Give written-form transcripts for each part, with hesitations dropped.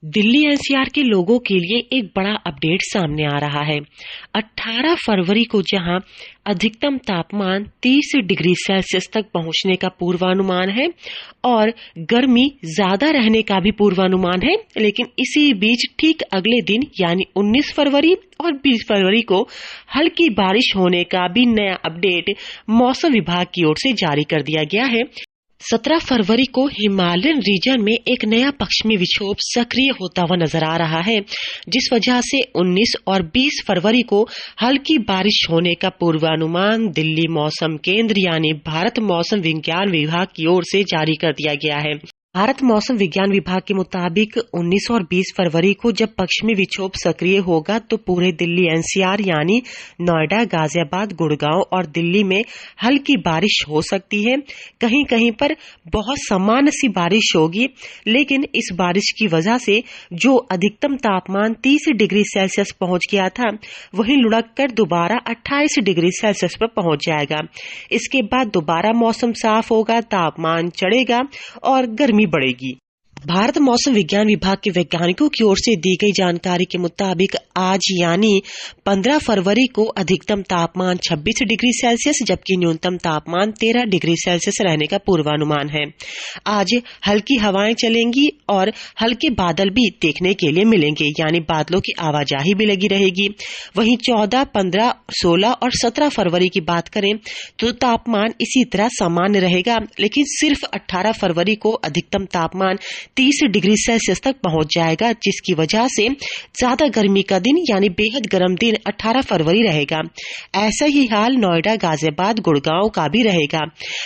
Delhi NCR के लोगों के लिए एक बड़ा अपडेट सामने आ रहा है। 18 फरवरी को जहां अधिकतम तापमान 30 डिग्री सेल्सियस तक पहुंचने का पूर्वानुमान है और गर्मी ज्यादा रहने का भी पूर्वानुमान है, लेकिन इसी बीच ठीक अगले दिन यानी 19 फरवरी और 20 फरवरी को हल्की बारिश होने का भी नया अपडेट मौसम विभाग की ओर से जारी कर दिया गया है। 17 फरवरी को हिमालयन रीजन में एक नया पश्चिमी विक्षोभ सक्रिय होता हुआ नजर आ रहा है, जिस वजह से 19 और 20 फरवरी को हल्की बारिश होने का पूर्वानुमान दिल्ली मौसम केंद्र यानी भारत मौसम विज्ञान विभाग की ओर से जारी कर दिया गया है। भारत मौसम विज्ञान विभाग के मुताबिक 19 और 20 फरवरी को जब पश्चिमी विक्षोभ सक्रिय होगा तो पूरे दिल्ली एनसीआर यानी नोएडा, गाजियाबाद, गुड़गांव और दिल्ली में हल्की बारिश हो सकती है। कहीं कहीं पर बहुत सामान्य सी बारिश होगी, लेकिन इस बारिश की वजह से जो अधिकतम तापमान 30 डिग्री सेल्सियस पहुंच गया था, वहीं लुढ़क कर दोबारा 28 डिग्री सेल्सियस पर पहुंच जाएगा। इसके बाद दोबारा मौसम साफ होगा, तापमान चढ़ेगा और गर्मी बढ़ेगी। भारत मौसम विज्ञान विभाग के वैज्ञानिकों की ओर से दी गई जानकारी के मुताबिक आज यानी 15 फरवरी को अधिकतम तापमान 26 डिग्री सेल्सियस जबकि न्यूनतम तापमान 13 डिग्री सेल्सियस रहने का पूर्वानुमान है। आज हल्की हवाएं चलेंगी और हल्के बादल भी देखने के लिए मिलेंगे, यानी बादलों की आवाजाही भी लगी रहेगी। वहीं 14, 15, 16 और 17 फरवरी की बात करें तो तापमान इसी तरह सामान्य रहेगा, लेकिन सिर्फ 18 फरवरी को अधिकतम तापमान 30 डिग्री सेल्सियस तक पहुंच जाएगा, जिसकी वजह से ज्यादा गर्मी का दिन यानी बेहद गर्म दिन 18 फरवरी रहेगा। ऐसा ही हाल नोएडा, गाजियाबाद, गुड़गांव का भी रहेगा।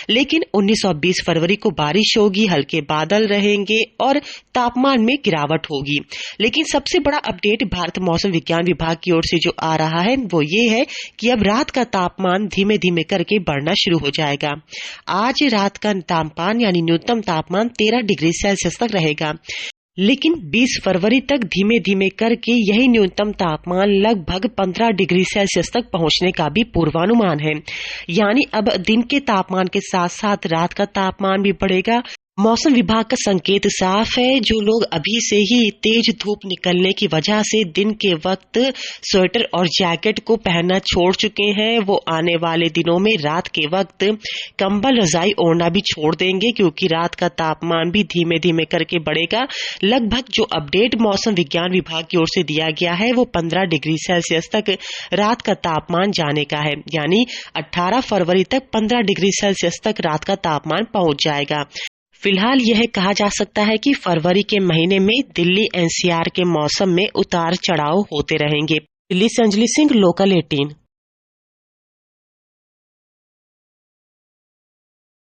लेकिन 19 और 20 फरवरी को बारिश होगी, हल्के बादल रहेंगे और तापमान में गिरावट होगी। लेकिन सबसे बड़ा अपडेट भारत मौसम विज्ञान विभाग की ओर से जो आ रहा है वो ये है कि अब रात का तापमान धीमे धीमे करके बढ़ना शुरू हो जाएगा। आज रात का तापमान यानी न्यूनतम तापमान 13 डिग्री सेल्सियस तक रहेगा, लेकिन 20 फरवरी तक धीमे धीमे करके यही न्यूनतम तापमान लगभग 15 डिग्री सेल्सियस तक पहुंचने का भी पूर्वानुमान है। यानी अब दिन के तापमान के साथ साथ रात का तापमान भी बढ़ेगा। मौसम विभाग का संकेत साफ है, जो लोग अभी से ही तेज धूप निकलने की वजह से दिन के वक्त स्वेटर और जैकेट को पहनना छोड़ चुके हैं, वो आने वाले दिनों में रात के वक्त कंबल रजाई ओढ़ना भी छोड़ देंगे, क्योंकि रात का तापमान भी धीमे धीमे करके बढ़ेगा। लगभग जो अपडेट मौसम विज्ञान विभाग की ओर से दिया गया है वो 15 डिग्री सेल्सियस तक रात का तापमान जाने का है, यानी 18 फरवरी तक 15 डिग्री सेल्सियस तक रात का तापमान पहुंच जाएगा। फिलहाल यह कहा जा सकता है कि फरवरी के महीने में दिल्ली एनसीआर के मौसम में उतार चढ़ाव होते रहेंगे। दिल्ली से अंजलि सिंह, लोकल 18।